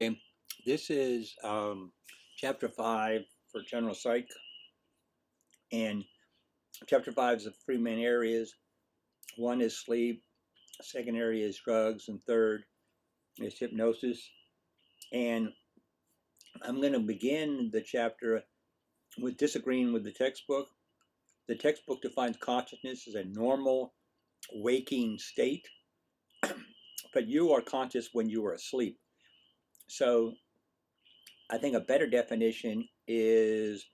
Okay, this is chapter 5 for general psych, and chapter 5 is the three main areas. One is sleep, second area is drugs, and third is hypnosis. And I'm going to begin the chapter with disagreeing with the textbook. The textbook defines consciousness as a normal waking state, but you are conscious when you are asleep. So I think a better definition is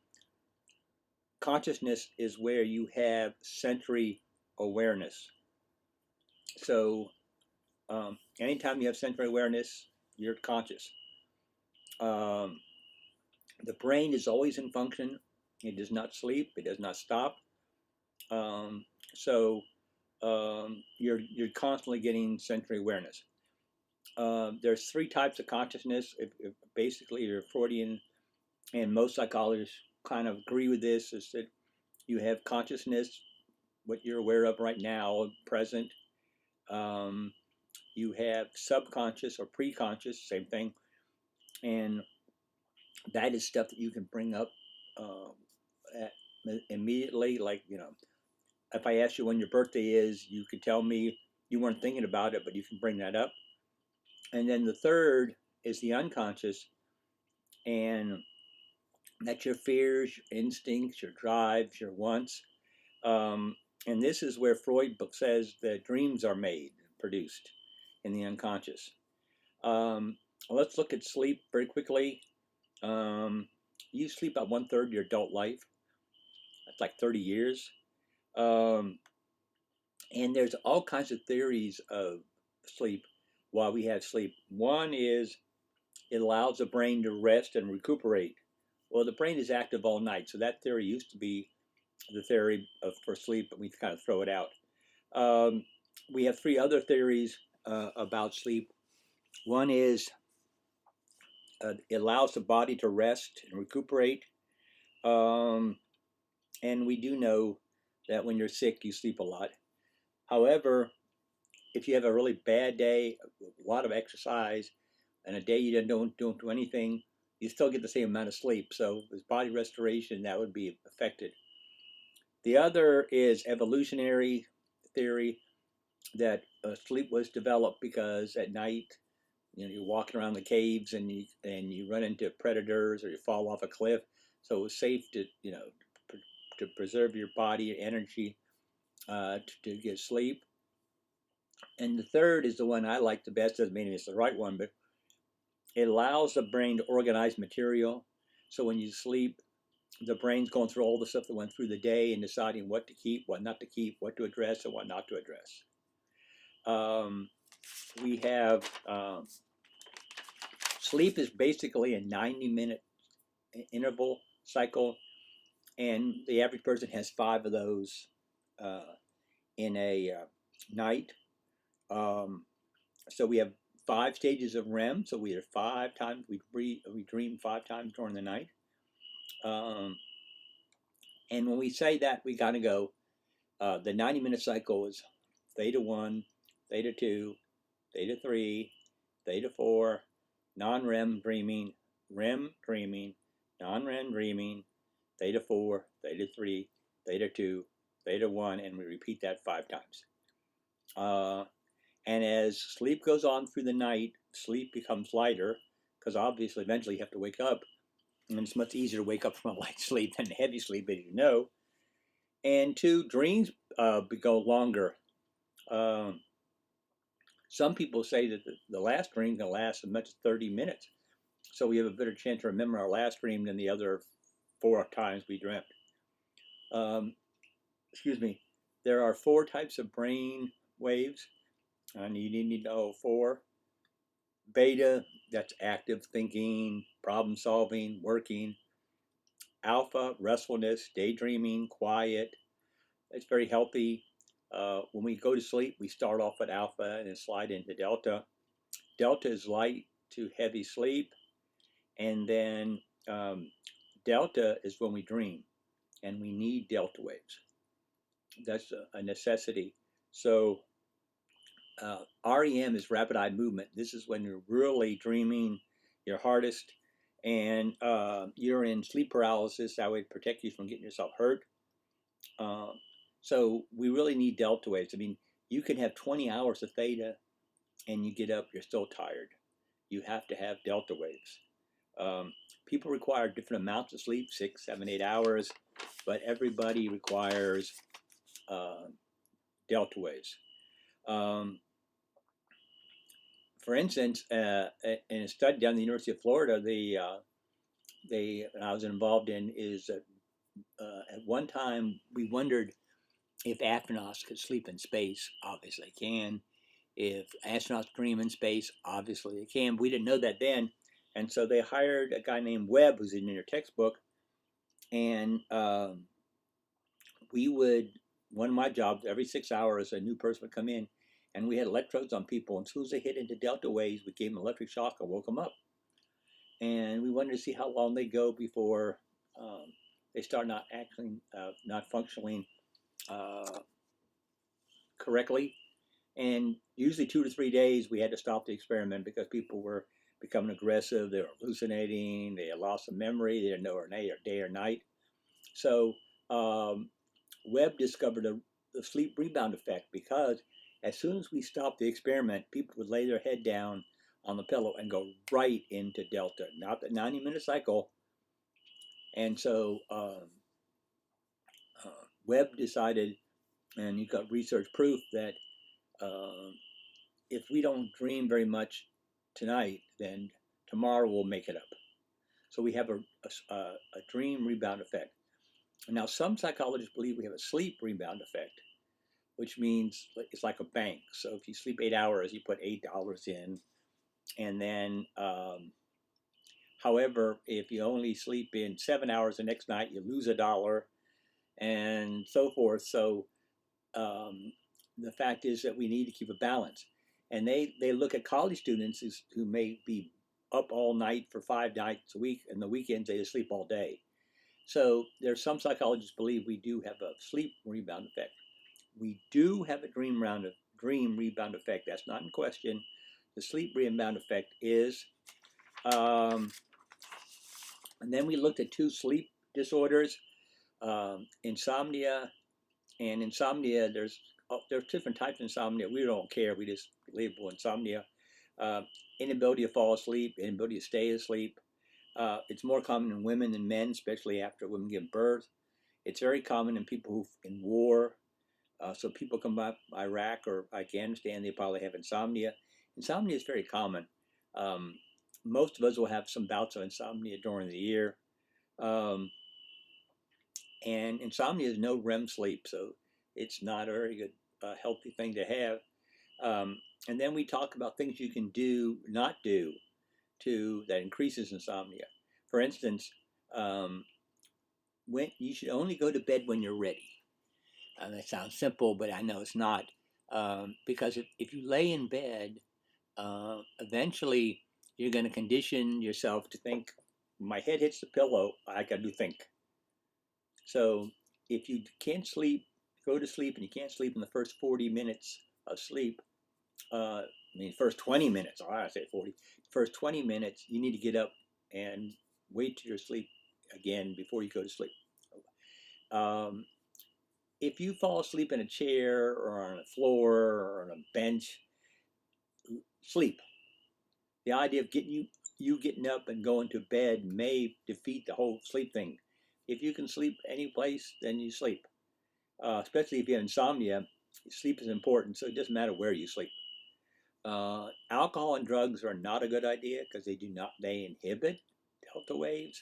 consciousness is where you have sensory awareness. So anytime you have sensory awareness, you're conscious. Um, the brain is always in function. It does not sleep. It does not stop. Um, so you're constantly getting sensory awareness. There's three types of consciousness. If basically, you're Freudian, and most psychologists kind of agree with this. Is that you have consciousness, what you're aware of right now, present. Um, you have subconscious or preconscious, same thing, and that is stuff that you can bring up um, immediately. Like, if I ask you when your birthday is, you could tell me you weren't thinking about it, but you can bring that up. And then the third is the unconscious, and that's your fears, your instincts, your drives, your wants. Um, and this is where Freud says that dreams are made, produced in the unconscious. Um, let's look at sleep very quickly. Um, you sleep about one third of your adult life. That's like 30 years. Um, and there's all kinds of theories of sleep, why we have sleep. One is it allows the brain to rest and recuperate. Well, the brain is active all night, so that theory used to be the theory for sleep, but we kind of throw it out. Um, we have three other theories about sleep. One is it allows the body to rest and recuperate. Um, and we do know that when you're sick, you sleep a lot. However, if you have a really bad day, a lot of exercise, and a day you don't do anything, you still get the same amount of sleep. So with body restoration, that would be affected. The other is evolutionary theory that sleep was developed because at night, you're walking around the caves and you run into predators or you fall off a cliff. So it was safe to to preserve your body energy to get sleep. And the third is the one I like the best. Doesn't mean it's the right one, but it allows the brain to organize material. So when you sleep, the brain's going through all the stuff that went through the day and deciding what to keep, what not to keep, what to address, and what not to address. Um, we have sleep is basically a 90-minute interval cycle, and the average person has five of those uh, in a night. Um, so we have five stages of REM. So we have five times we dream five times during the night. Um, and when we say that, we got to go. The 90-minute cycle is theta one, theta two, theta three, theta four, non-REM dreaming, REM dreaming, non-REM dreaming, theta four, theta three, theta two, theta one, and we repeat that five times. Uh, And as sleep goes on through the night, sleep becomes lighter because obviously eventually you have to wake up. And it's much easier to wake up from a light sleep than heavy sleep, as you know. And two, dreams go longer. Um, some people say that the last dream can last as much as 30 minutes. So we have a better chance to remember our last dream than the other four times we dreamt. Um, excuse me. There are four types of brain waves, and you need to know four. Beta, that's active thinking, problem solving, working. Alpha, restfulness, daydreaming, quiet. It's very healthy. When we go to sleep, we start off at alpha and then slide into delta. Delta is light to heavy sleep. And then delta is when we dream, and we need delta waves. That's a necessity. So REM is rapid eye movement. This is when you're really dreaming your hardest, and you're in sleep paralysis. That would protect you from getting yourself hurt. Um, so we really need delta waves. I mean, you can have 20 hours of theta and you get up, you're still tired. You have to have delta waves. Um, People require different amounts of sleep, 6, 7, 8 hours, but everybody requires uh, delta waves. Um, for instance, in a study down at the University of Florida, I was involved in is at one time we wondered if astronauts could sleep in space. Obviously, they can. If astronauts dream in space, obviously they can. We didn't know that then, and so they hired a guy named Webb, who's in your textbook, and we would. One of my jobs, every 6 hours, a new person would come in, and we had electrodes on people. And as soon as they hit into delta waves, we gave them electric shock and woke them up. And we wanted to see how long they go before um, they start not acting, not functioning uh, correctly. And usually 2 to 3 days, we had to stop the experiment because people were becoming aggressive. They were hallucinating. They had lost some memory. They didn't know or day or night. So Webb discovered the sleep rebound effect because as soon as we stopped the experiment, people would lay their head down on the pillow and go right into delta, not the 90-minute cycle. And so Webb decided, and you got research proof that uh, if we don't dream very much tonight, then tomorrow we'll make it up. So we have a dream rebound effect. Now, some psychologists believe we have a sleep rebound effect, which means it's like a bank. So if you sleep 8 hours, you put $8 in, and then, however, if you only sleep in 7 hours the next night, you lose $1, and so forth. So um, the fact is that we need to keep a balance. And they look at college students who may be up all night for 5 nights a week, and the weekends they just sleep all day. So there's some psychologists believe we do have a sleep rebound effect. We do have a dream rebound effect. That's not in question. The sleep rebound effect is, um, and then we looked at two sleep disorders, insomnia. And insomnia, there's different types of insomnia. We don't care. We just label insomnia. Uh, Inability to fall asleep, inability to stay asleep. It's more common in women than men, especially after women give birth. It's very common in people who in war. So people come back from Iraq or Afghanistan, they probably have insomnia. Insomnia is very common. Um, Most of us will have some bouts of insomnia during the year. Um, and insomnia is no REM sleep, so it's not a very good, healthy thing to have. And then we talk about things you can not do, to that increases insomnia. For instance, um, when you should only go to bed when you're ready. That sounds simple, but I know it's not. Because if you lay in bed, eventually you're going to condition yourself to think, my head hits the pillow, I got to think. So if you can't sleep, go to sleep, and you can't sleep in the first 40 minutes of sleep, first 20 minutes, I say 40, first 20 minutes, you need to get up and wait till you're asleep again before you go to sleep. Um, if you fall asleep in a chair or on a floor or on a bench, sleep. The idea of you getting up and going to bed may defeat the whole sleep thing. If you can sleep any place, then you sleep. Especially if you have insomnia, sleep is important, so it doesn't matter where you sleep. Alcohol and drugs are not a good idea because they inhibit delta waves,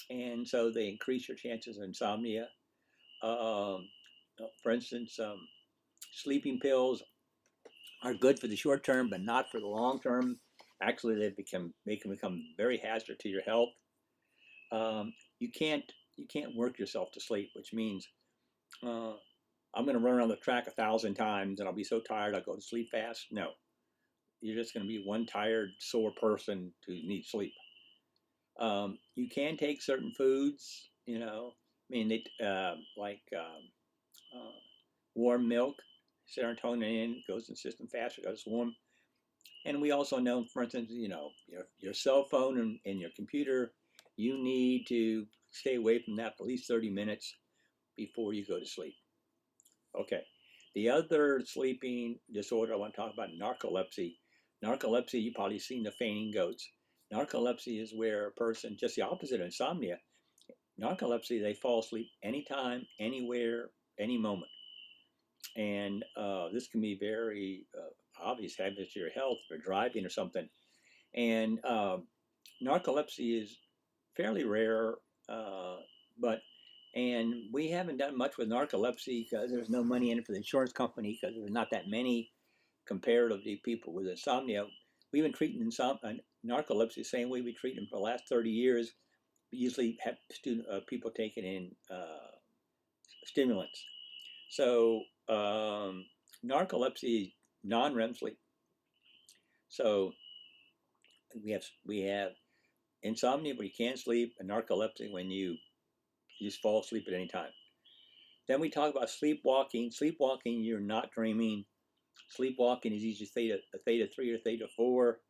and so they increase your chances of insomnia. Um, for instance, sleeping pills are good for the short term, but not for the long term. Actually, they can become very hazardous to your health. You can't work yourself to sleep, which means uh, I'm going to run around the track 1,000 times and I'll be so tired I'll go to sleep fast. No, you're just going to be one tired, sore person who needs sleep. You can take certain foods, like warm milk, serotonin goes in the system faster, goes warm. And we also know, for instance, you know, your cell phone and your computer, you need to stay away from that for at least 30 minutes before you go to sleep. Okay. The other sleeping disorder I want to talk about, narcolepsy. Narcolepsy, you've probably seen the fainting goats. Narcolepsy is where a person, just the opposite of insomnia, narcolepsy, they fall asleep anytime, anywhere, any moment. And this can be very obvious hazardous to your health if you're driving or something. And narcolepsy is fairly rare, uh, but and we haven't done much with narcolepsy because there's no money in it for the insurance company because there's not that many comparatively people with insomnia. We've been treating narcolepsy the same way we treat them for the last 30 years. We usually have people taking in stimulants. So narcolepsy, non-REM sleep. So we have insomnia, but you can't sleep, and narcolepsy when you just fall asleep at any time. Then we talk about sleepwalking. Sleepwalking, you're not dreaming. Sleepwalking is usually a theta 3 or theta 4,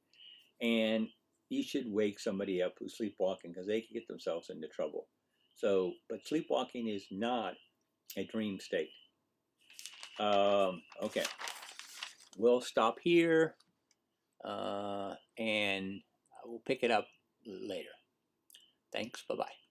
and you should wake somebody up who's sleepwalking because they can get themselves into trouble. So, but sleepwalking is not a dream state. Okay, we'll stop here, and we'll pick it up later. Thanks. Bye bye.